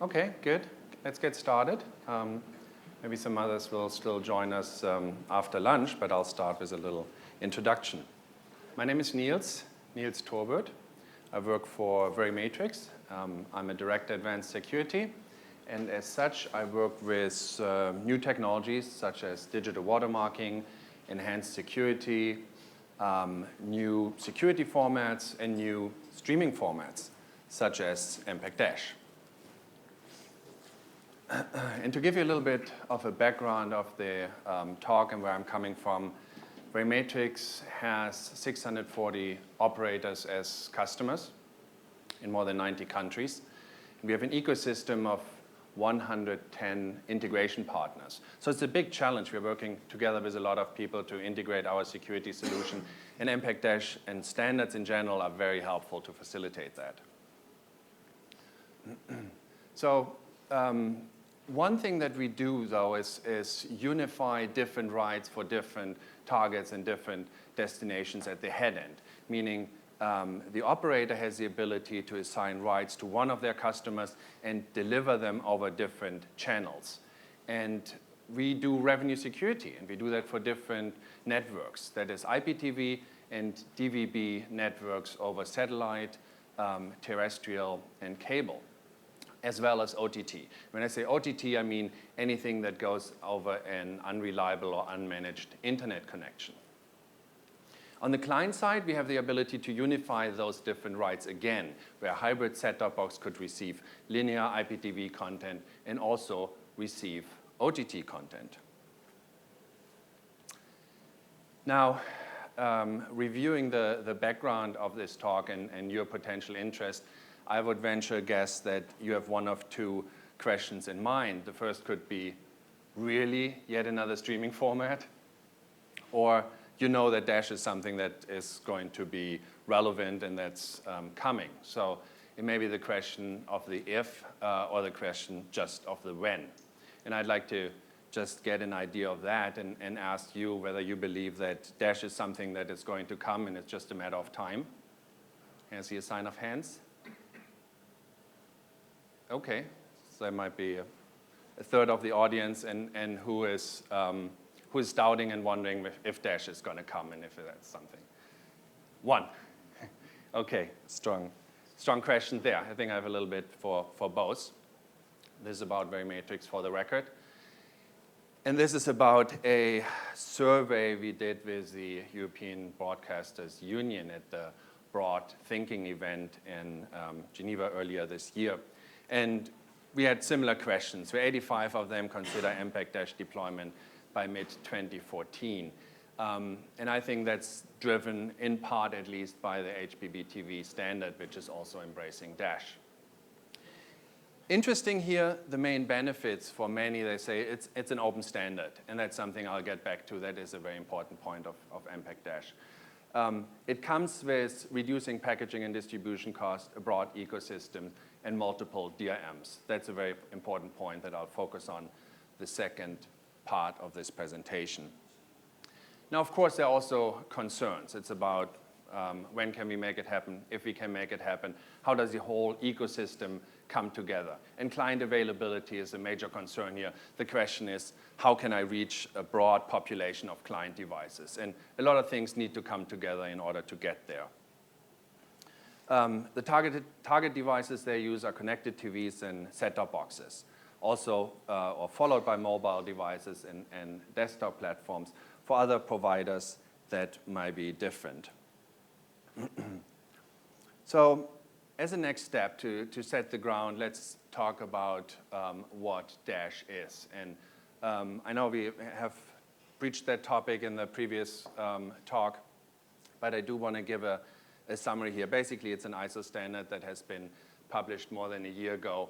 Okay, good. Let's get started. Maybe some others will still join us after lunch, but I'll start with a little introduction. My name is Niels Torbert. I work for Verimatrix. I'm a Director Advanced Security, and as such, I work with new technologies such as digital watermarking, enhanced security, new security formats, and new streaming formats, such as MPEG-DASH. And to give you a little bit of a background of the talk and where I'm coming from, Verimatrix has 640 operators as customers in more than 90 countries. And we have an ecosystem of 110 integration partners. So it's a big challenge. We're working together with a lot of people to integrate our security solution. And MPEG-DASH and standards in general are very helpful to facilitate that. So one thing that we do, though, is unify different rights for different targets and different destinations at the head end, meaning the operator has the ability to assign rights to one of their customers and deliver them over different channels. And we do revenue security, and we do that for different networks. That is IPTV and DVB networks over satellite, terrestrial, and cable, as well as OTT. When I say OTT, I mean anything that goes over an unreliable or unmanaged internet connection. On the client side, we have the ability to unify those different rights again, where a hybrid set-top box could receive linear IPTV content and also receive OTT content. Now, reviewing the background of this talk and your potential interest, I would venture a guess that you have one of two questions in mind. The first could be, really, yet another streaming format? Or you know that Dash is something that is going to be relevant and that's coming. So it may be the question of the if or the question just of the when. And I'd like to just get an idea of that and ask you whether you believe that Dash is something that is going to come and it's just a matter of time. Can I see a sign of hands? Okay, so there might be a third of the audience and who is doubting and wondering if Dash is going to come and if that's something. One. Okay, strong question there. I think I have a little bit for both. This is about Verimatrix for the record. And this is about a survey we did with the European Broadcasters Union at the Broad Thinking event in Geneva earlier this year. And we had similar questions, where 85 of them consider MPEG-DASH deployment by mid-2014. And I think that's driven in part, at least, by the HBB-TV standard, which is also embracing Dash. Interesting here, the main benefits for many, they say it's an open standard. And that's something I'll get back to. That is a very important point of MPEG-DASH. It comes with reducing packaging and distribution costs, a broad ecosystem, and multiple DRMs. That's a very important point that I'll focus on the second part of this presentation. Now, of course, there are also concerns. It's about when can we make it happen, if we can make it happen, how does the whole ecosystem come together? And client availability is a major concern here. The question is, how can I reach a broad population of client devices? And a lot of things need to come together in order to get there. The target devices they use are connected TVs and set-top boxes, also or followed by mobile devices and desktop platforms. For other providers, that might be different. So as a next step to set the ground, let's talk about what Dash is. And I know we have breached that topic in the previous talk, but I do want to give a summary here. Basically, it's an ISO standard that has been published more than a year ago.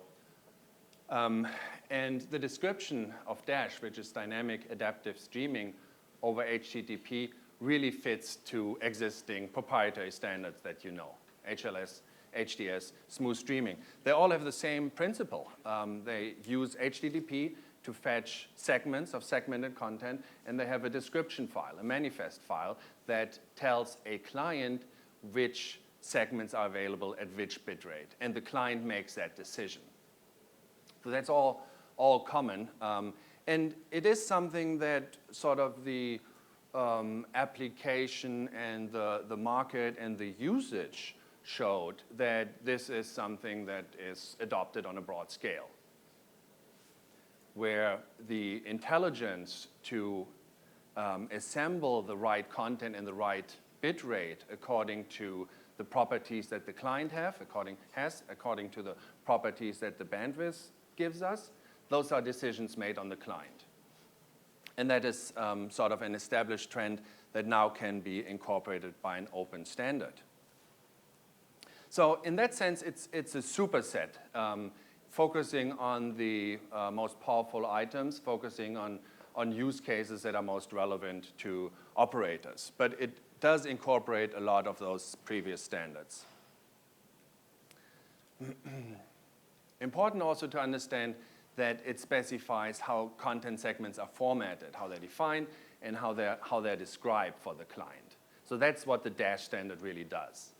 And the description of Dash, which is dynamic adaptive streaming over HTTP, really fits to existing proprietary standards that you know, HLS, HDS, smooth streaming. They all have the same principle. They use HTTP to fetch segments of segmented content, and they have a description file, a manifest file, that tells a client which segments are available at which bit rate, and the client makes that decision. So that's all common. And it is something that sort of the application and the market and the usage showed that this is something that is adopted on a broad scale, where the intelligence to assemble the right content and the right bit rate according to the properties that the client has, according to the properties that the bandwidth gives us, those are decisions made on the client. And that is sort of an established trend that now can be incorporated by an open standard. So in that sense, it's a superset, focusing on the most powerful items, focusing on use cases that are most relevant to operators. But it does incorporate a lot of those previous standards. Important also to understand that it specifies how content segments are formatted, how they're defined, and how they're described for the client. So that's what the DASH standard really does.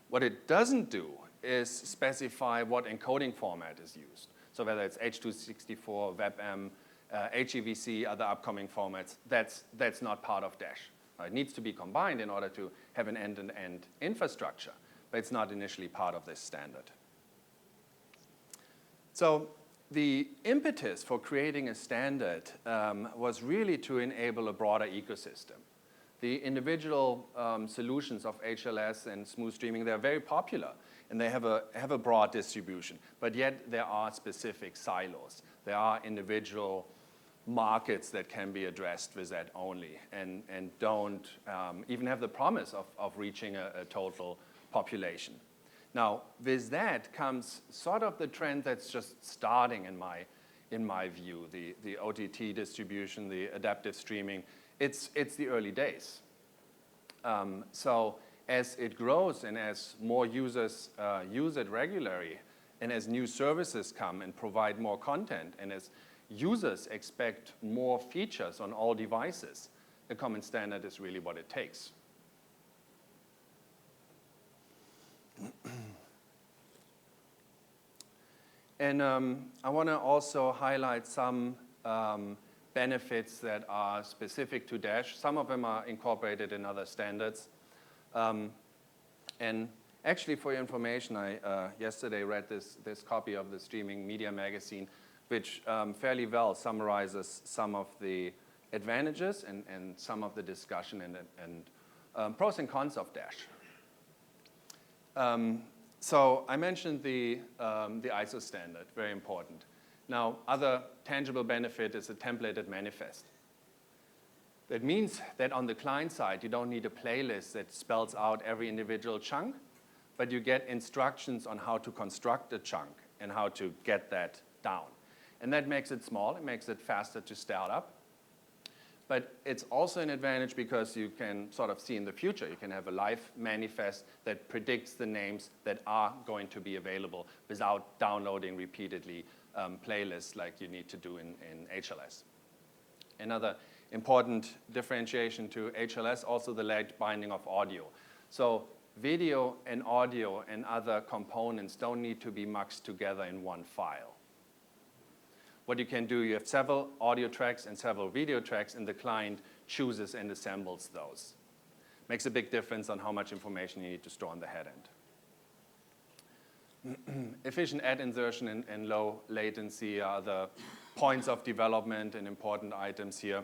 What it doesn't do is specify what encoding format is used. So whether it's H.264, WebM, HEVC, other upcoming formats, that's not part of DASH. It needs to be combined in order to have an end-to-end infrastructure, but it's not initially part of this standard. So the impetus for creating a standard was really to enable a broader ecosystem. The individual solutions of HLS and smooth streaming, they're very popular, and they have a broad distribution, but yet there are specific silos. There are individual markets that can be addressed with that only, and don't even have the promise of reaching a total population. Now, with that comes sort of the trend that's just starting in my view, the OTT distribution, the adaptive streaming. It's the early days. So as it grows and as more users use it regularly, and as new services come and provide more content, and as users expect more features on all devices, the common standard is really what it takes. And I want to also highlight some benefits that are specific to DASH. Some of them are incorporated in other standards. And actually, for your information, I yesterday read this copy of the Streaming Media Magazine, which fairly well summarizes some of the advantages and some of the discussion and pros and cons of DASH. So I mentioned the ISO standard, very important. Now, other tangible benefit is a templated manifest. That means that on the client side, you don't need a playlist that spells out every individual chunk, but you get instructions on how to construct a chunk and how to get that down. And that makes it small, it makes it faster to start up. But it's also an advantage because you can sort of see in the future. You can have a live manifest that predicts the names that are going to be available without downloading repeatedly playlists like you need to do in HLS. Another important differentiation to HLS, also the lagged binding of audio. So video and audio and other components don't need to be muxed together in one file. What you can do, you have several audio tracks and several video tracks, and the client chooses and assembles those. Makes a big difference on how much information you need to store on the head end. Efficient ad insertion and low latency are the points of development and important items here.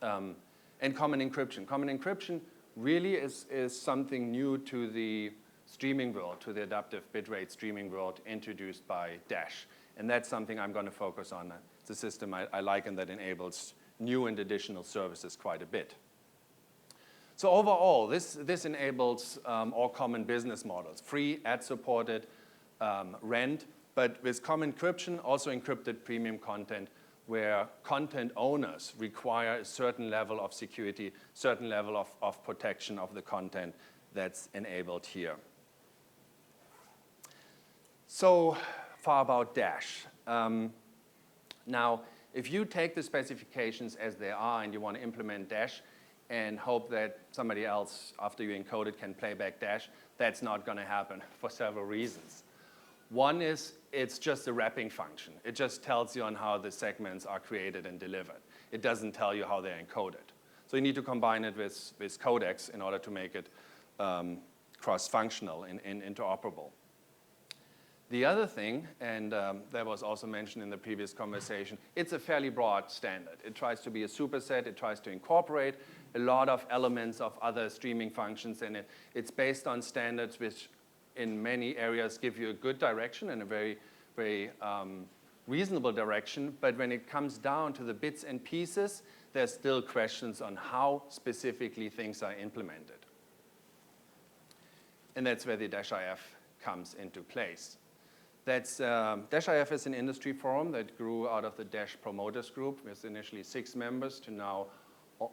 And common encryption. Common encryption really is something new to the streaming world, to the adaptive bitrate streaming world introduced by DASH. And that's something I'm going to focus on. It's a system I like and that enables new and additional services quite a bit. So overall, this enables all common business models, free, ad-supported, rent, but with common encryption, also encrypted premium content, where content owners require a certain level of security, certain level of protection of the content that's enabled here. So far about DASH. Now, if you take the specifications as they are and you want to implement DASH and hope that somebody else, after you encode it, can play back DASH, that's not going to happen for several reasons. One is it's just a wrapping function. It just tells you on how the segments are created and delivered. It doesn't tell you how they're encoded. So you need to combine it with codecs in order to make it cross-functional and interoperable. The other thing, and that was also mentioned in the previous conversation, it's a fairly broad standard. It tries to be a superset. It tries to incorporate a lot of elements of other streaming functions, and it's based on standards which in many areas give you a good direction and a very, very reasonable direction. But when it comes down to the bits and pieces, there's still questions on how specifically things are implemented. And that's where the -IF comes into place. -IF is an industry forum that grew out of the Dash Promoters Group with initially 6 members to now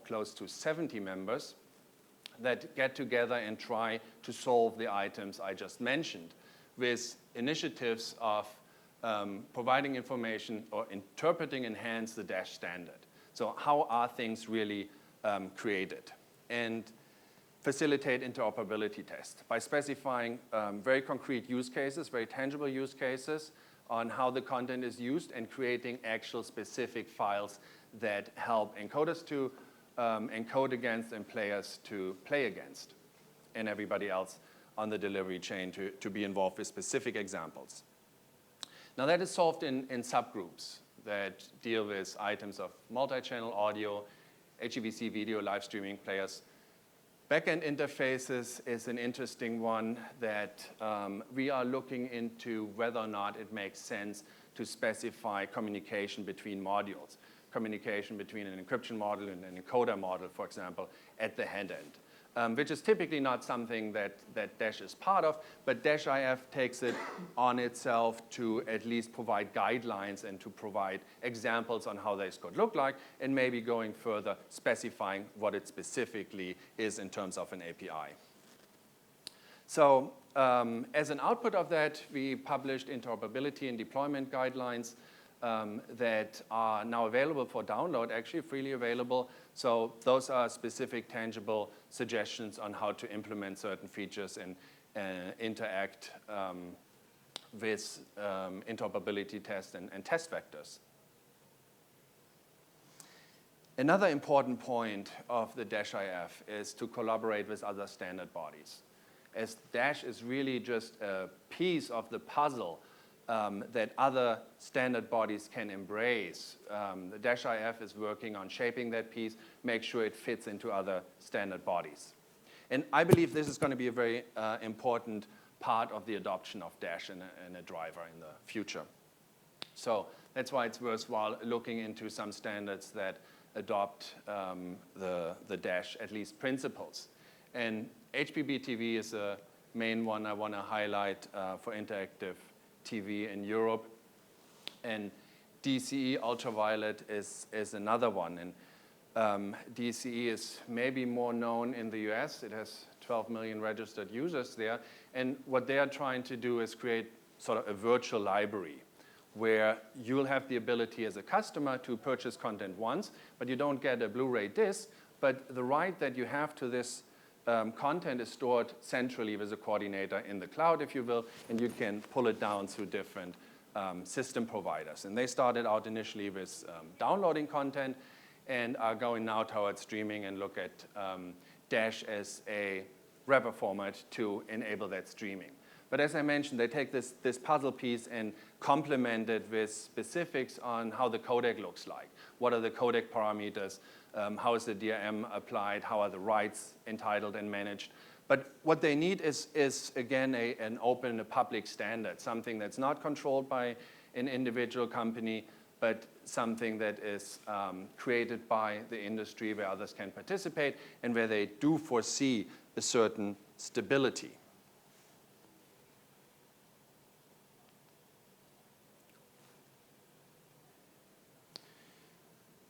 close to 70 members that get together and try to solve the items I just mentioned with initiatives of providing information or interpreting enhance the Dash standard. So how are things really created? And facilitate interoperability tests by specifying very concrete use cases, very tangible use cases on how the content is used and creating actual specific files that help encoders to encode against and players to play against, and everybody else on the delivery chain to be involved with specific examples. Now that is solved in subgroups that deal with items of multi-channel audio, HEVC video, live streaming players. Backend interfaces is an interesting one that we are looking into whether or not it makes sense to specify communication between modules, communication between an encryption module and an encoder module, for example, at the head end, which is typically not something that Dash is part of, but -IF takes it on itself to at least provide guidelines and to provide examples on how this could look like, and maybe going further, specifying what it specifically is in terms of an API. So as an output of that, we published interoperability and deployment guidelines that are now available for download, actually freely available. So those are specific, tangible suggestions on how to implement certain features and interact with interoperability tests and test vectors. Another important point of the -IF is to collaborate with other standard bodies, as Dash is really just a piece of the puzzle that other standard bodies can embrace. The -IF is working on shaping that piece, make sure it fits into other standard bodies. And I believe this is going to be a very important part of the adoption of Dash and a driver in the future. So that's why it's worthwhile looking into some standards that adopt the Dash, at least principles. And HBB-TV is a main one I want to highlight for interactive TV in Europe, and DCE Ultraviolet is another one. And DCE is maybe more known in the US. It has 12 million registered users there, and what they are trying to do is create sort of a virtual library where you'll have the ability as a customer to purchase content once, but you don't get a Blu-ray disc, but the right that you have to this content is stored centrally with a coordinator in the cloud, if you will, and you can pull it down through different system providers. And they started out initially with downloading content and are going now towards streaming and look at Dash as a wrapper format to enable that streaming. But as I mentioned, they take this puzzle piece and complement it with specifics on how the codec looks like. What are the codec parameters? How is the DRM applied? How are the rights entitled and managed? But what they need is again, an open, a public standard, something that's not controlled by an individual company, but something that is created by the industry where others can participate and where they do foresee a certain stability.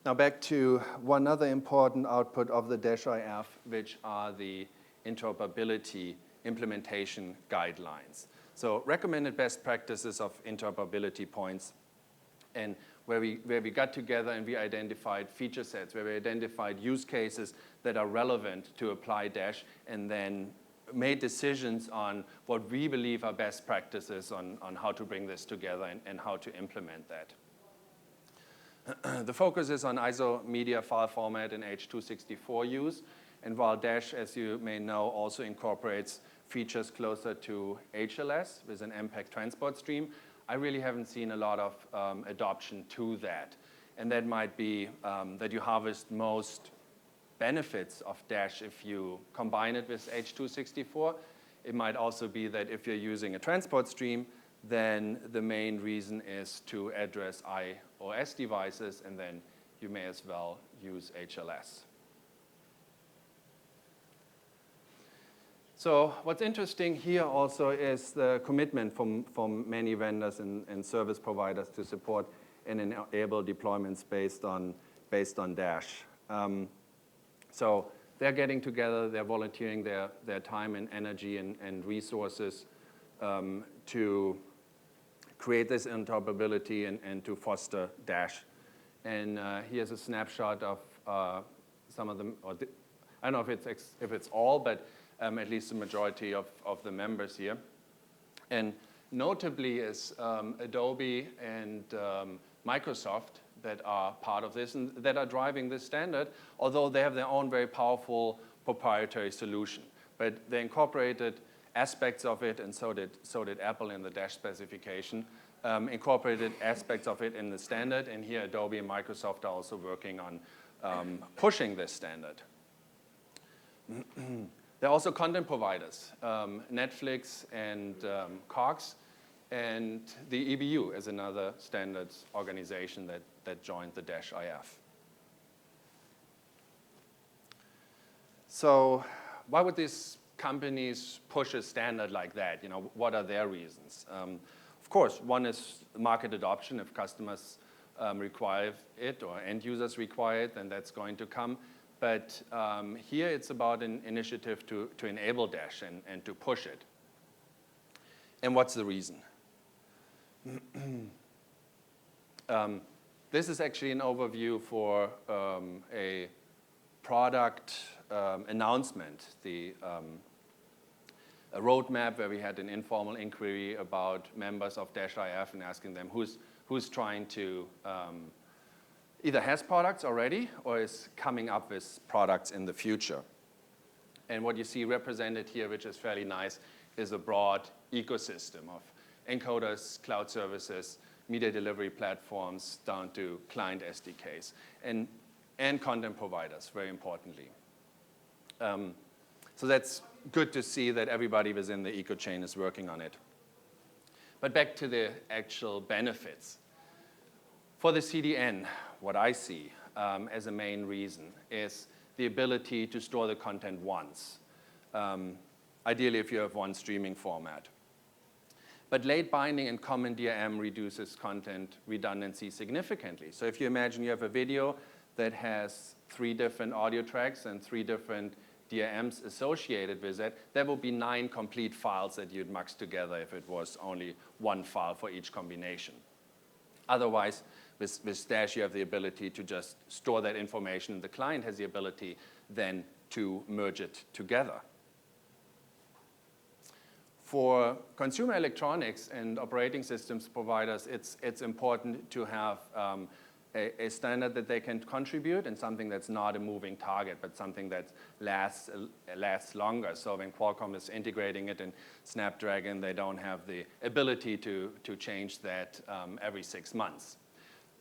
Now back to one other important output of the -IF, which are the interoperability implementation guidelines. So recommended best practices of interoperability points, and where we got together and we identified feature sets, where we identified use cases that are relevant to apply Dash, and then made decisions on what we believe are best practices on how to bring this together and how to implement that. The focus is on ISO media file format and H.264 use. And while Dash, as you may know, also incorporates features closer to HLS with an MPEG transport stream, I really haven't seen a lot of adoption to that. And that might be that you harvest most benefits of Dash if you combine it with H.264. It might also be that if you're using a transport stream, then the main reason is to address iOS devices, and then you may as well use HLS. So what's interesting here also is the commitment from many vendors and service providers to support and enable deployments based on Dash. So they're getting together, they're volunteering their time and energy and resources to create this interoperability and to foster Dash. And here's a snapshot of some of them. I don't know if it's all, but at least the majority of the members here. And notably is Adobe and Microsoft that are part of this and that are driving this standard, although they have their own very powerful proprietary solution. But they incorporated aspects of it, and so did Apple in the Dash specification, incorporated aspects of it in the standard, and here Adobe and Microsoft are also working on pushing this standard. There are also content providers, Netflix and Cox, and the EBU is another standards organization that joined the Dash IF. So why would these companies push a standard like that? You know, what are their reasons? Of course, one is market adoption. If customers require it or end users require it, then that's going to come. But here it's about an initiative to enable Dash and to push it. And what's the reason? This is actually an overview for a product announcement, a roadmap where we had an informal inquiry about members of Dash IF and asking them who's trying to either has products already or is coming up with products in the future. And what you see represented here, which is fairly nice, is a broad ecosystem of encoders, cloud services, media delivery platforms, down to client SDKs, and content providers, very importantly. So that's good to see that everybody within the eco chain is working on it. But back to the actual benefits. For the CDN, what I see as a main reason is the ability to store the content once, ideally if you have one streaming format. But late binding and common DRM reduces content redundancy significantly. So if you imagine you have a video that has 3 different audio tracks and 3 different DRMs associated with it, there will be 9 complete files that you'd mux together if it was only 1 file for each combination. Otherwise, with Dash, you have the ability to just store that information. The client has the ability then to merge it together. For consumer electronics and operating systems providers, it's important to have a standard that they can contribute and something that's not a moving target, but something that lasts longer. So when Qualcomm is integrating it in Snapdragon, they don't have the ability to change that every 6 months.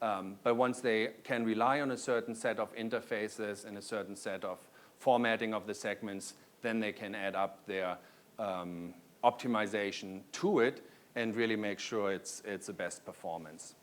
But once they can rely on a certain set of interfaces and a certain set of formatting of the segments, then they can add up their optimization to it and really make sure it's the best performance.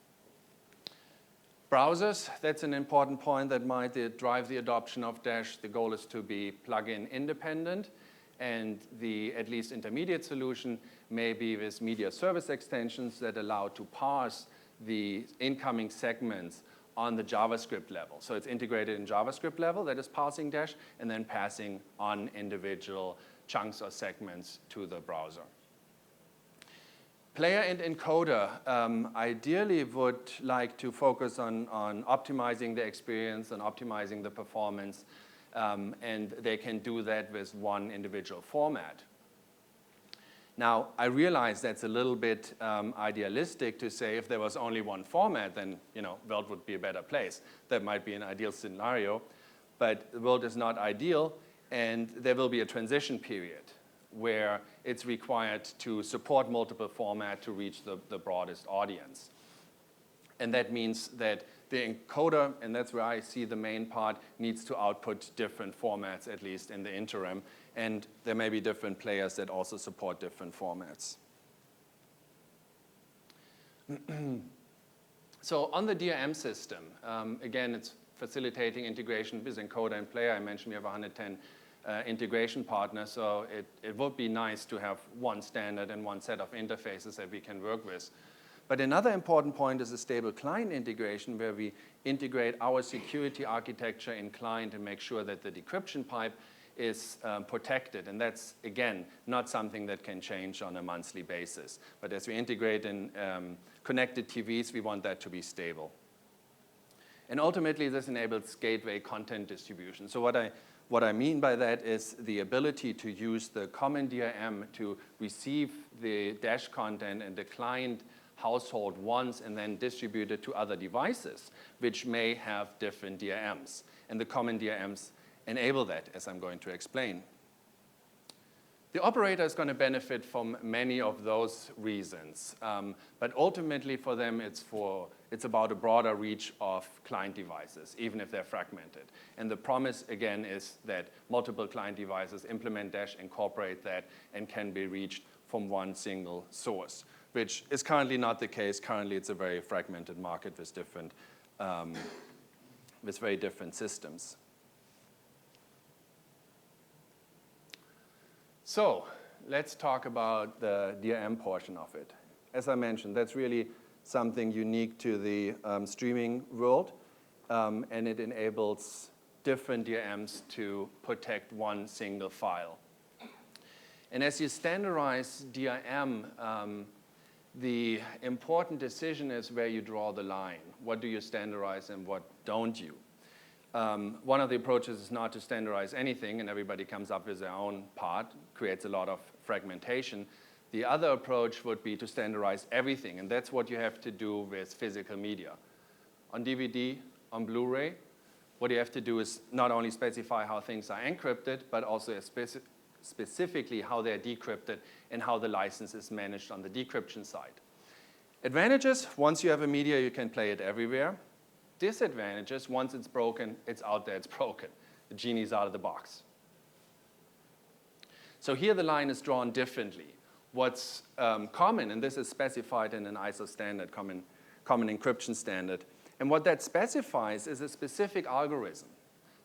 Browsers, that's an important point that might drive the adoption of Dash. The goal is to be plug-in independent, and the at least intermediate solution may be with media service extensions that allow to parse the incoming segments on the JavaScript level. So it's integrated in JavaScript level, that is parsing Dash, and then passing on individual chunks or segments to the browser. Player and encoder ideally would like to focus on optimizing the experience and optimizing the performance, and they can do that with one individual format. Now, I realize that's a little bit idealistic to say if there was only one format, then world would be a better place. That might be an ideal scenario, but the world is not ideal, and there will be a transition period where it's required to support multiple formats to reach the broadest audience. And that means that the encoder, and that's where I see the main part, needs to output different formats, at least in the interim. And there may be different players that also support different formats. So on the DRM system, again, it's facilitating integration with encoder and player. I mentioned we have 110 integration partners, so it would be nice to have one standard and one set of interfaces that we can work with. But another important point is a stable client integration, where we integrate our security architecture in client and make sure that the decryption pipe is protected. And that's, again, not something that can change on a monthly basis. But as we integrate in connected TVs, we want that to be stable. And ultimately, this enables gateway content distribution. So what I mean by that is the ability to use the common DRM to receive the dash content and the client household once and then distribute it to other devices, which may have different DRMs. And the common DRMs enable that, as I'm going to explain. The operator is going to benefit from many of those reasons. But ultimately for them, it's about a broader reach of client devices, even if they're fragmented. And the promise, again, is that multiple client devices implement Dash, incorporate that, and can be reached from one single source, which is currently not the case. Currently, it's a very fragmented market with very different systems. So let's talk about the DRM portion of it. As I mentioned, that's really something unique to the streaming world, and it enables different DRMs to protect one single file. And as you standardize DRM, the important decision is where you draw the line. What do you standardize and what don't you? One of the approaches is not to standardize anything and everybody comes up with their own part, creates a lot of fragmentation. The other approach would be to standardize everything, and that's what you have to do with physical media. On DVD, on Blu-ray, what you have to do is not only specify how things are encrypted, but also specifically how they're decrypted and how the license is managed on the decryption side. Advantages, once you have a media, you can play it everywhere. Disadvantages, once it's broken, it's out there, it's broken. The genie's out of the box. So here the line is drawn differently. What's common, and this is specified in an ISO standard, common encryption standard, and what that specifies is a specific algorithm.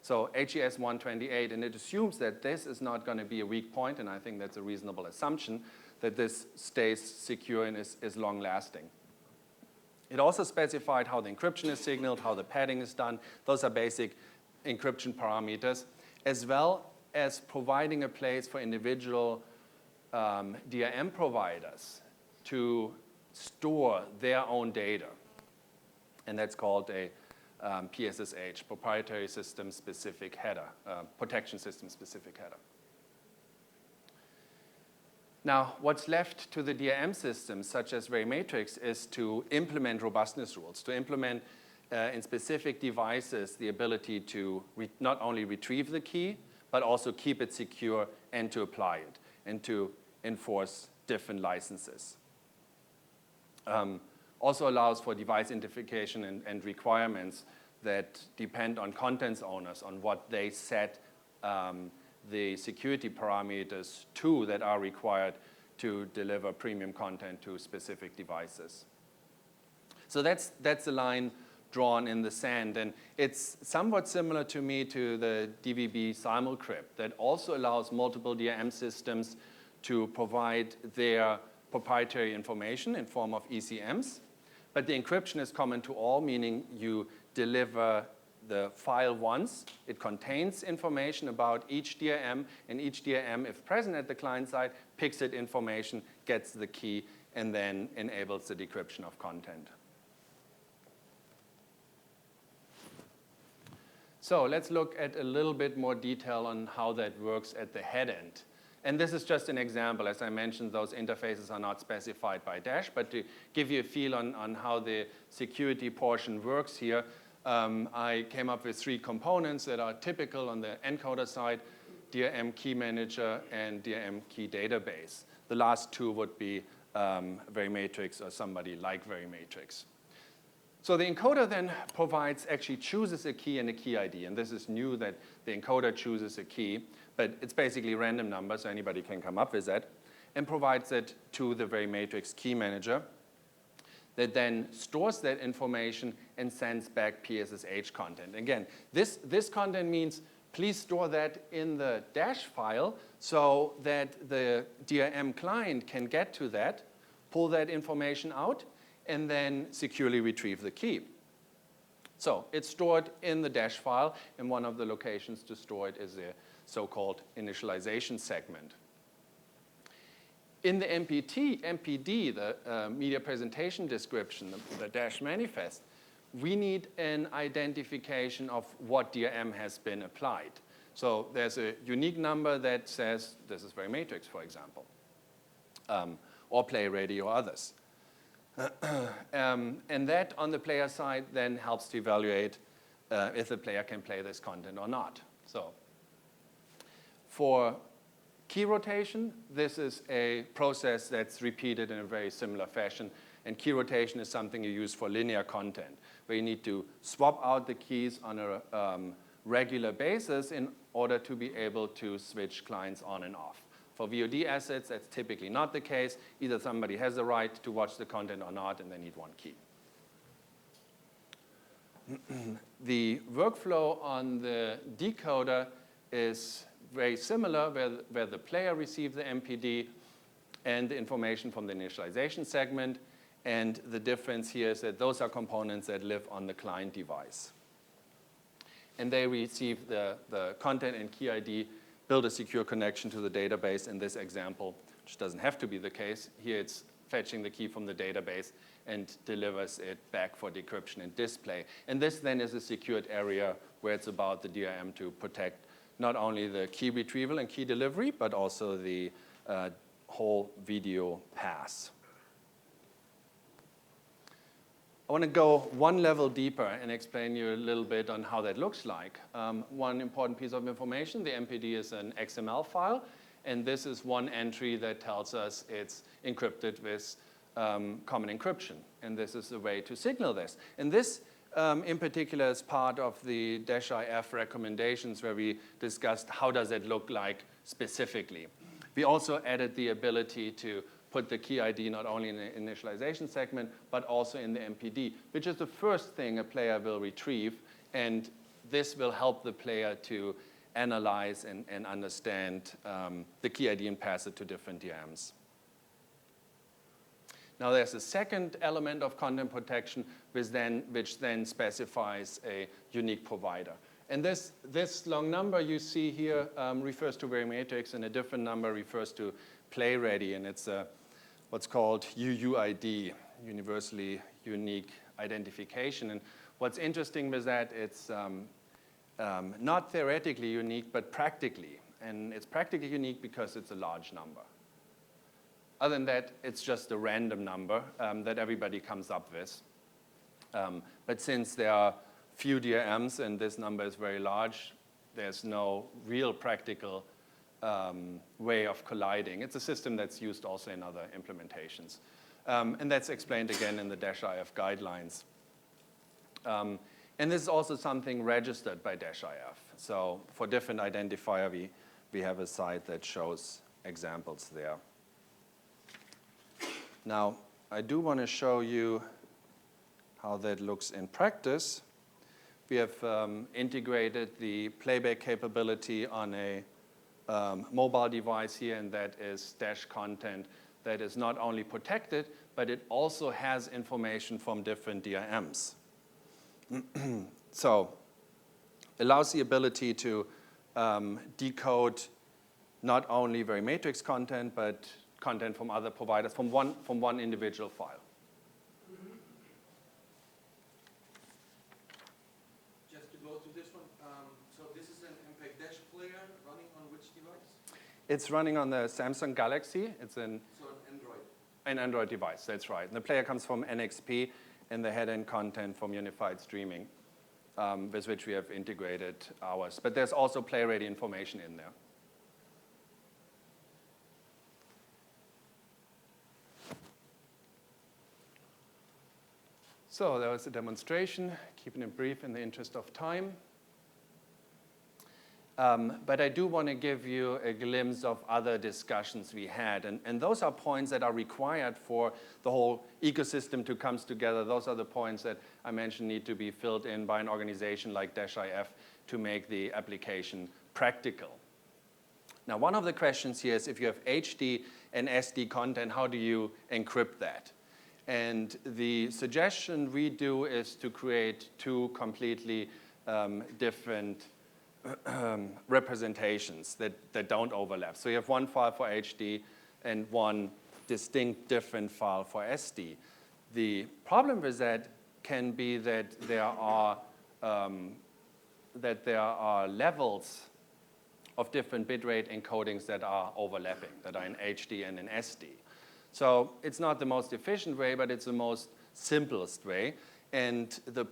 So HES 128, and it assumes that this is not going to be a weak point, and I think that's a reasonable assumption, that this stays secure and is long-lasting. It also specified how the encryption is signaled, how the padding is done. Those are basic encryption parameters, as well as providing a place for individual DRM providers to store their own data. And that's called a PSSH, Proprietary System Specific Header, Protection System Specific Header. Now, what's left to the DRM systems, such as Ray Matrix, is to implement robustness rules, to implement in specific devices the ability to not only retrieve the key, but also keep it secure and to apply it, and to enforce different licenses. Also allows for device identification and requirements that depend on contents owners, on what they set the security parameters to that are required to deliver premium content to specific devices. So that's the line drawn in the sand, and it's somewhat similar to me to the DVB simulcrypt that also allows multiple DRM systems to provide their proprietary information in form of ECMs, but the encryption is common to all, meaning you deliver the file once. It contains information about each DRM, and each DRM, if present at the client side, picks that information, gets the key, and then enables the decryption of content. So let's look at a little bit more detail on how that works at the head end. And this is just an example. As I mentioned, those interfaces are not specified by Dash, but to give you a feel on how the security portion works here, I came up with 3 components that are typical on the encoder side: DRM key manager and DRM key database. The last 2 would be Verimatrix or somebody like Verimatrix. So the encoder then actually chooses a key and a key ID. And this is new, that the encoder chooses a key, but it's basically random number, so anybody can come up with that, and provides it to the Verimatrix key manager, that then stores that information and sends back PSSH content. Again, this content means please store that in the Dash file so that the DRM client can get to that, pull that information out, and then securely retrieve the key. So it's stored in the Dash file, and one of the locations to store it is the so-called initialization segment. In the MPD, the media presentation description, the Dash manifest, we need an identification of what DRM has been applied. So there's a unique number that says this is Verimatrix, for example, or PlayReady or others. And that on the player side then helps to evaluate if the player can play this content or not. So for key rotation, this is a process that's repeated in a very similar fashion. And key rotation is something you use for linear content, where you need to swap out the keys on a regular basis in order to be able to switch clients on and off. For VOD assets, that's typically not the case. Either somebody has the right to watch the content or not, and they need one key. The workflow on the decoder is very similar, where the player receives the MPD and the information from the initialization segment. And the difference here is that those are components that live on the client device. And they receive the content and key ID, build a secure connection to the database. In this example, which doesn't have to be the case, here it's fetching the key from the database and delivers it back for decryption and display. And this then is a secured area where it's about the DRM to protect not only the key retrieval and key delivery, but also the whole video pass. I want to go one level deeper and explain you a little bit on how that looks like. One important piece of information: the MPD is an XML file, and this is one entry that tells us it's encrypted with common encryption. And this is the way to signal this. And this, in particular, is part of the -IF recommendations, where we discussed how does it look like specifically. We also added the ability to put the key ID not only in the initialization segment, but also in the MPD, which is the first thing a player will retrieve. And this will help the player to analyze and understand the key ID and pass it to different DRMs. Now there's a second element of content protection, which then specifies a unique provider. And this long number you see here refers to Verimatrix, and a different number refers to PlayReady, and it's what's called UUID, Universally Unique Identification. And what's interesting with that, it's not theoretically unique, but practically. And it's practically unique because it's a large number. Other than that, it's just a random number that everybody comes up with. But since there are few DRMs and this number is very large, there's no real practical way of colliding. It's a system that's used also in other implementations. And that's explained again in the -IF guidelines. And this is also something registered by -IF. So for different identifier, we have a site that shows examples there. Now, I do want to show you how that looks in practice. We have integrated the playback capability on a mobile device here, and that is Dash content that is not only protected, but it also has information from different DRMs. So allows the ability to decode not only Verimatrix content, but content from other providers from one individual file. It's running on the Samsung Galaxy. It's an Android device, that's right. And the player comes from NXP and the head-end content from Unified Streaming, with which we have integrated ours. But there's also play-ready information in there. So that was a demonstration, keeping it brief in the interest of time. But I do want to give you a glimpse of other discussions we had. And those are points that are required for the whole ecosystem to come together. Those are the points that I mentioned need to be filled in by an organization like -IF to make the application practical. Now, one of the questions here is if you have HD and SD content, how do you encrypt that? And the suggestion we do is to create two completely different representations that don't overlap. So you have one file for HD and one distinct different file for SD. The problem with that can be that there are levels of different bitrate encodings that are overlapping, that are in HD and in SD. So it's not the most efficient way, but it's the most simplest way. And the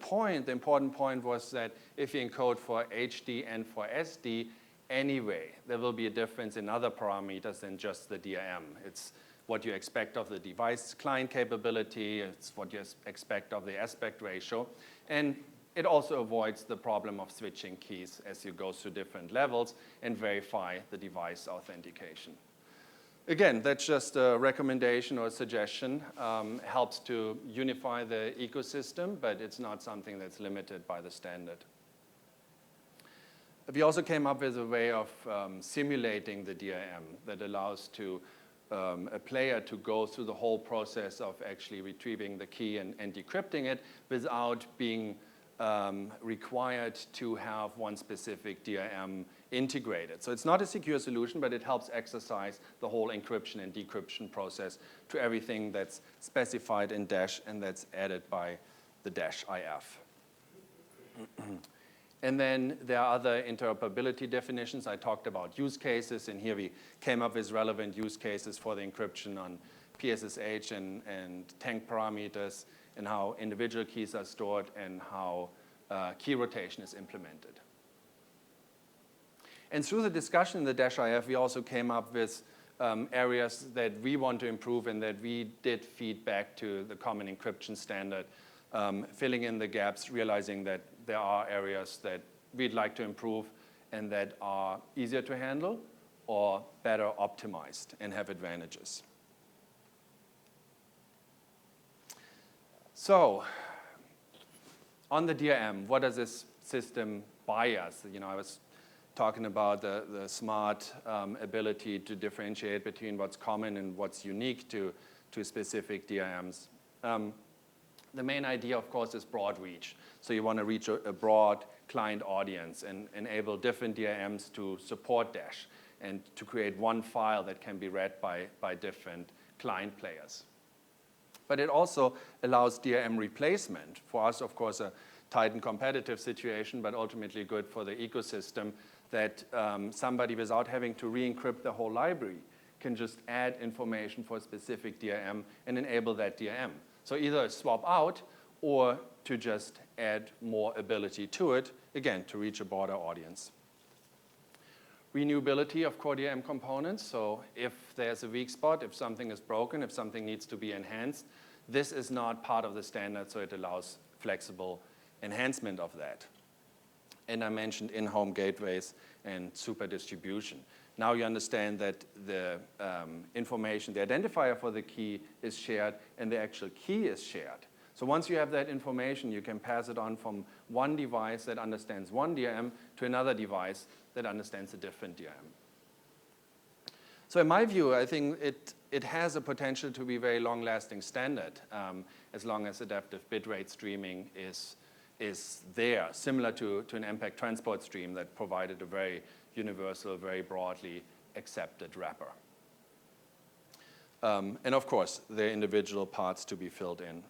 important point was that if you encode for HD and for SD, anyway, there will be a difference in other parameters than just the DRM. It's what you expect of the device client capability, it's what you expect of the aspect ratio, and it also avoids the problem of switching keys as you go through different levels and verify the device authentication. Again, that's just a recommendation or a suggestion. Helps to unify the ecosystem, but it's not something that's limited by the standard. We also came up with a way of simulating the DRM that allows a player to go through the whole process of actually retrieving the key and decrypting it without being required to have one specific DRM integrated. So it's not a secure solution, but it helps exercise the whole encryption and decryption process to everything that's specified in Dash and that's added by the -IF. And then there are other interoperability definitions. I talked about use cases, and here we came up with relevant use cases for the encryption on PSSH and tank parameters, and how individual keys are stored, and how key rotation is implemented. And through the discussion in the -IF, we also came up with areas that we want to improve and that we did feed back to the common encryption standard, filling in the gaps, realizing that there are areas that we'd like to improve and that are easier to handle or better optimized and have advantages. So, on the DRM, what does this system buy us? You know, I was talking about the smart ability to differentiate between what's common and what's unique to specific DRMs. The main idea, of course, is broad reach. So you want to reach a broad client audience and enable different DRMs to support Dash and to create one file that can be read by different client players. But it also allows DRM replacement. For us, of course, a tight and competitive situation, but ultimately good for the ecosystem, that somebody, without having to re-encrypt the whole library, can just add information for a specific DRM and enable that DRM. So either swap out or to just add more ability to it, again, to reach a broader audience. Renewability of core DRM components. So if there's a weak spot, if something is broken, if something needs to be enhanced, this is not part of the standard, so it allows flexible enhancement of that. And I mentioned in-home gateways and super distribution. Now you understand that the information, the identifier for the key is shared and the actual key is shared. So once you have that information, you can pass it on from one device that understands one DRM to another device that understands a different DRM. So in my view, I think it has a potential to be a very long-lasting standard as long as adaptive bitrate streaming is there, similar to an MPEG transport stream that provided a very universal, very broadly accepted wrapper. And of course, the individual parts to be filled in.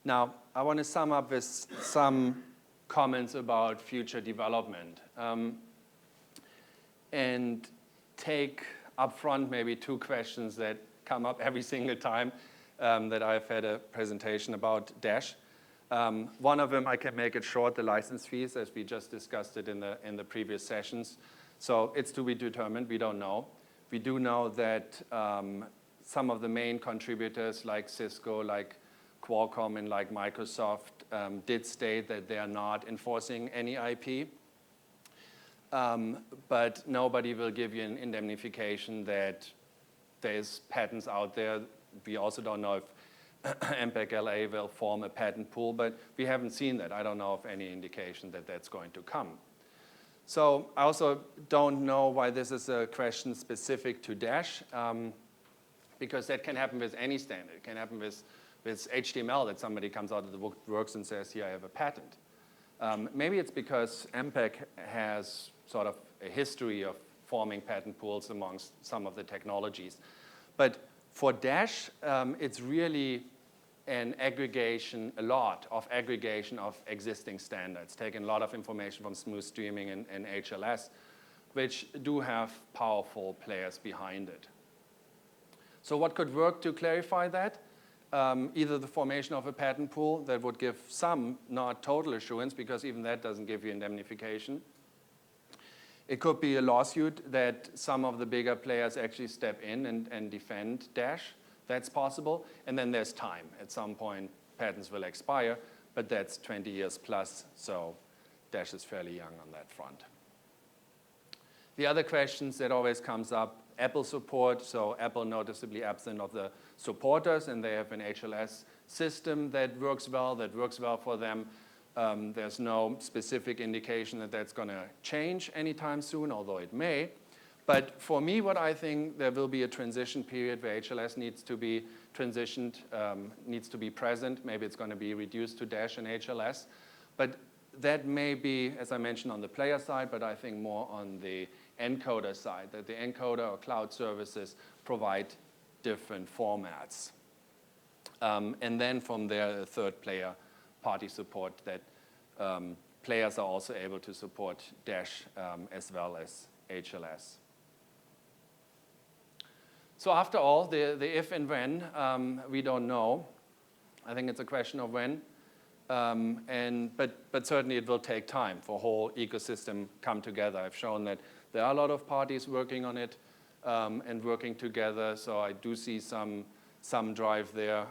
Now, I want to sum up with some comments about future development. and take upfront maybe 2 questions that come up every single time that I've had a presentation about Dash. One of them, I can make it short, the license fees, as we just discussed it in the previous sessions. So it's to be determined, we don't know. We do know that some of the main contributors like Cisco, like Qualcomm, and like Microsoft did state that they are not enforcing any IP. But nobody will give you an indemnification that there's patents out there. We also don't know if MPEG-LA will form a patent pool, but we haven't seen that. I don't know of any indication that that's going to come. So I also don't know why this is a question specific to Dash, because that can happen with any standard. It can happen with HTML, that somebody comes out of the works and says, here, I have a patent. Maybe it's because MPEG has sort of a history of forming patent pools amongst some of the technologies. But for Dash, it's really an aggregation, a lot of aggregation of existing standards, taking a lot of information from smooth streaming and HLS, which do have powerful players behind it. So what could work to clarify that? Either the formation of a patent pool that would give some, not total assurance, because even that doesn't give you indemnification. It could be a lawsuit that some of the bigger players actually step in and defend Dash. That's possible. And then there's time. At some point, patents will expire, but that's 20 years plus, so Dash is fairly young on that front. The other questions that always comes up, Apple support. So Apple noticeably absent of the supporters, and they have an HLS system that works well for them. There's no specific indication that that's going to change anytime soon, although it may. But for me, what I think, there will be a transition period where HLS needs to be transitioned, needs to be present. Maybe it's going to be reduced to Dash and HLS. But that may be, as I mentioned, on the player side, but I think more on the encoder side, that the encoder or cloud services provide different formats. And then from there, a third player party support that players are also able to support Dash as well as HLS. So after all, the if and when, we don't know. I think it's a question of when. But certainly it will take time for a whole ecosystem come together. I've shown that there are a lot of parties working on it and working together, so I do see some drive there.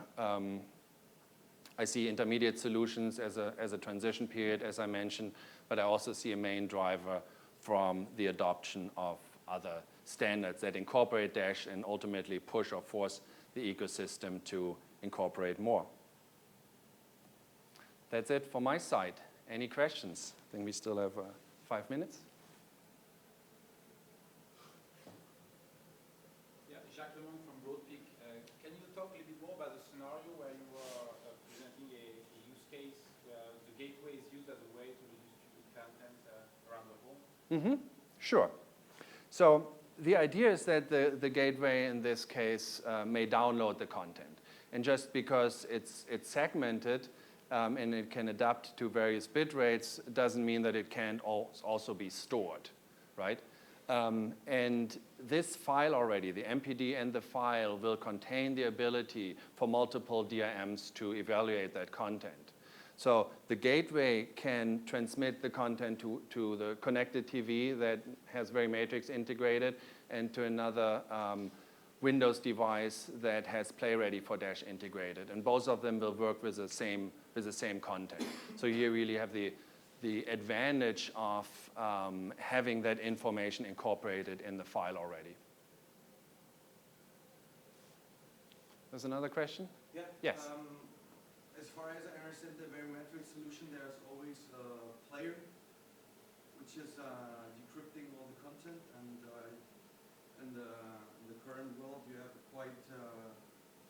I see intermediate solutions as a transition period, as I mentioned, but I also see a main driver from the adoption of other standards that incorporate Dash and ultimately push or force the ecosystem to incorporate more. That's it from my side. Any questions? I think we still have 5 minutes. Yeah, Jacques Lemon from Broadpeak. Can you talk a little bit more about the scenario where you are presenting a use case where the gateway is used as a way to redistribute content around the world? Mm-hmm. Sure. So the idea is that the gateway in this case may download the content. And just because it's segmented and it can adapt to various bit rates doesn't mean that it can't also be stored, right? And this file already, the MPD and the file, will contain the ability for multiple DRMs to evaluate that content. So the gateway can transmit the content to the connected TV that has Verimatrix integrated and to another Windows device that has PlayReady for Dash integrated. And both of them will work with the same content. So you really have the advantage of having that information incorporated in the file already. There's another question? Yeah. Yes. As far as I understand the Verimatrix solution, there's always a player, which is decrypting all the content. And in the current world, you have quite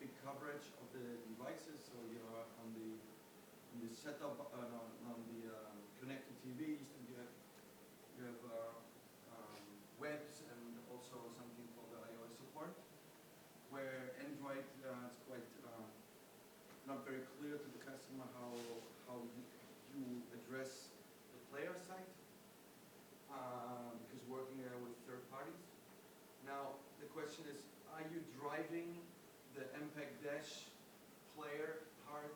big coverage of the devices. So you are on the setup on the connected TVs, and you have webs and also something for the iOS support, where Android is quite not very clear to the customer how you address the player side, because working with third driving the MPEG-DASH player part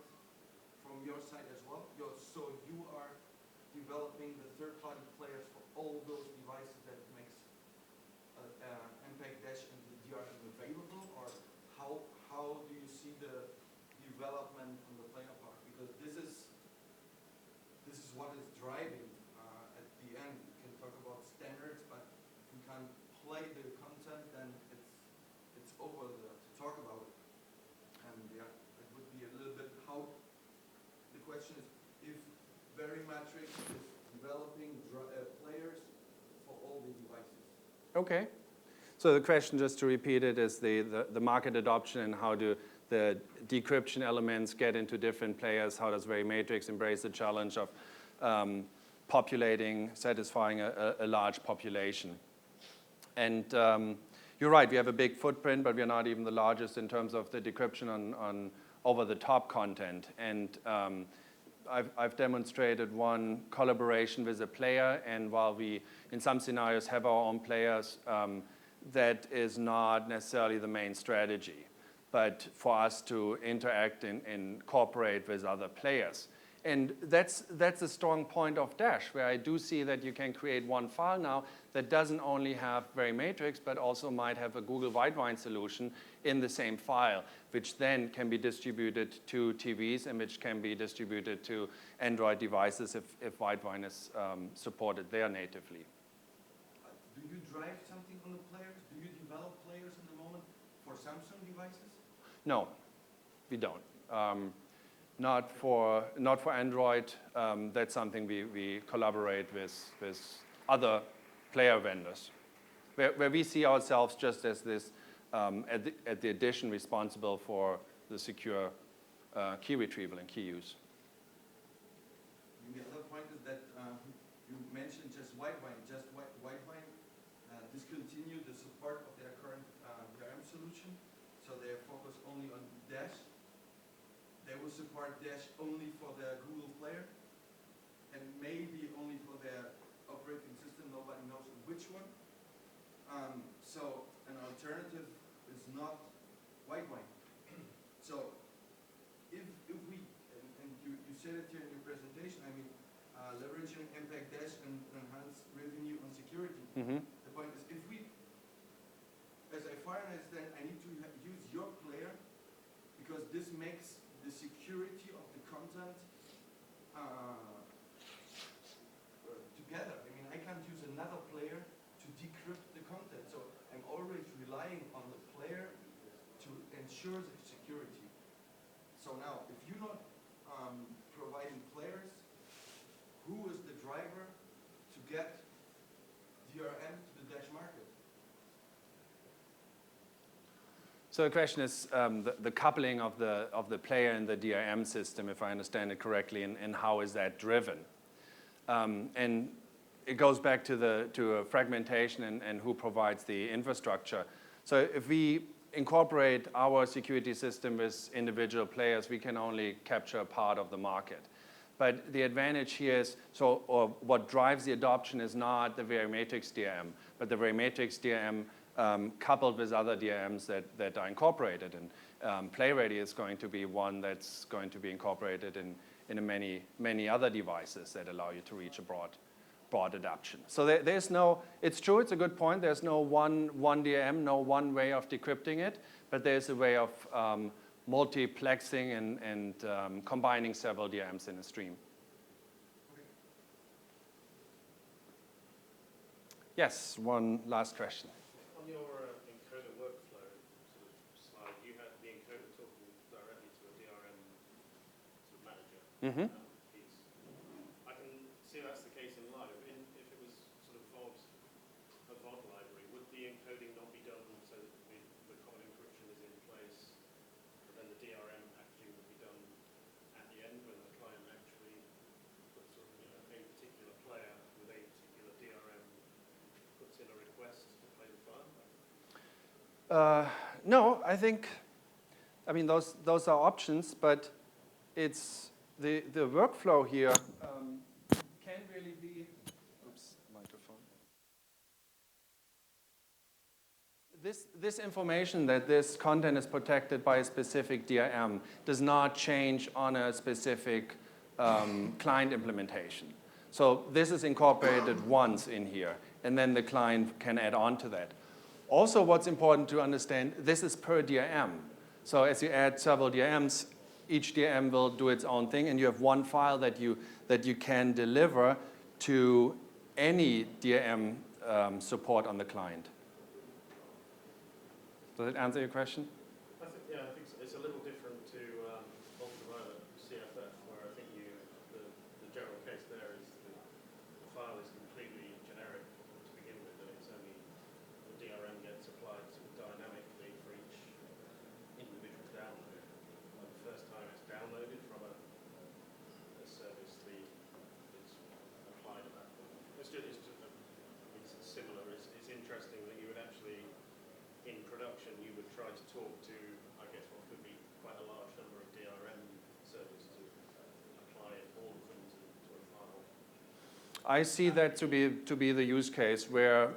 from your side as well? So you are developing the third-party players for all those devices that makes MPEG-DASH and the DRM available, or how do you see the development on the player part? Because this is what is driving at the end. We can talk about standards, but if we can't play the content, then it's over to talk about it. And yeah, it would be a little bit how the question is if Verimatrix is developing players for all the devices. Okay. So the question, just to repeat it, is the market adoption and how do the decryption elements get into different players? How does Verimatrix embrace the challenge of satisfying a large population? And you're right, we have a big footprint, but we're not even the largest in terms of the decryption on over-the-top content. And I've demonstrated one collaboration with a player, and while we, in some scenarios, have our own players, that is not necessarily the main strategy, but for us to interact and cooperate with other players. And that's a strong point of Dash, where I do see that you can create one file now that doesn't only have Verimatrix, but also might have a Google Widevine solution in the same file, which then can be distributed to TVs and which can be distributed to Android devices if Widevine is supported there natively. Do you drive something on the players? Do you develop players in the moment for Samsung devices? No, we don't. Not for Android. That's something we collaborate with other player vendors, where we see ourselves just as this at the addition responsible for the secure key retrieval and key use. The other point is that you mentioned just Widevine. Just Widevine discontinued the support of their current DRM solution, so they are focused only on Dash. They will support Dash only for their Google Player, and maybe only for their operating system. Nobody knows which one. So an alternative is not Widevine. So if we, and you said it here in your presentation, I mean, leveraging MPEG-DASH and enhance revenue on security. Mm-hmm. The point is, if we, as I far as understand, I need to use your player because this makes the security of the content together. I mean, I can't use another player to decrypt the content, so I'm always relying on the player to ensure the security. So now, if you're not providing players, who is the driver to get DRM to the Dash market? So the question is the coupling of the player and the DRM system, if I understand it correctly, and how is that driven? And it goes back to fragmentation and who provides the infrastructure. So if we incorporate our security system with individual players, we can only capture a part of the market. But the advantage here is, or what drives the adoption is not the Verimatrix DRM, but the Verimatrix DRM coupled with other DRMs that are incorporated. And PlayReady is going to be one that's going to be incorporated in many other devices that allow you to reach a broad adoption. So there's no, it's true, it's a good point, there's no one DRM, no one way of decrypting it, but there's a way of multiplexing and combining several DRMs in a stream. Okay. Yes, one last question. On your encoder workflow sort of slide, you had the encoder talking directly to a DRM sort of manager Mm-hmm. piece. I can see that's the case in live. If it was sort of a VOD library, would the encoding not be done so that the common encryption is in place, and then the DRM packaging would be done at the end when the client actually puts sort of, a particular player with a particular DRM puts in a request to play the file? No, I think, those are options, but it's the workflow here can really be, oops, microphone. This information that this content is protected by a specific DRM does not change on a specific client implementation. So this is incorporated once in here, and then the client can add on to that. Also, what's important to understand, this is per DRM. So as you add several DRMs, each DRM will do its own thing, and you have one file that you can deliver to any DRM support on the client. Does it answer your question? I think so. It's a little different to ultraviolet CFF, where I think the general case there is the file is completely generic to begin with, and it's only the DRM gets applied dynamically for each individual download. The first time it's downloaded from a service, it's applied at that point. It's similar. It's interesting that you would actually, in production, you would try to talk to, I guess, what could be quite a large number of DRM servers to apply all of them to a file. I see that to be the use case where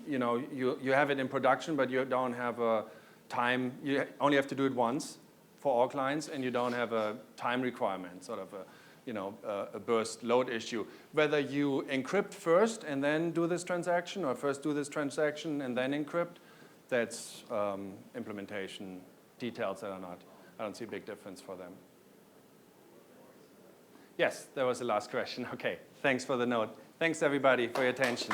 you have it in production, but you don't have a time. You only have to do it once for all clients, and you don't have a time requirement, sort of a burst load issue. Whether you encrypt first and then do this transaction, or first do this transaction and then encrypt, that's implementation details that are not. I don't see a big difference for them. Yes, that was the last question. Okay, thanks for the note. Thanks everybody for your attention.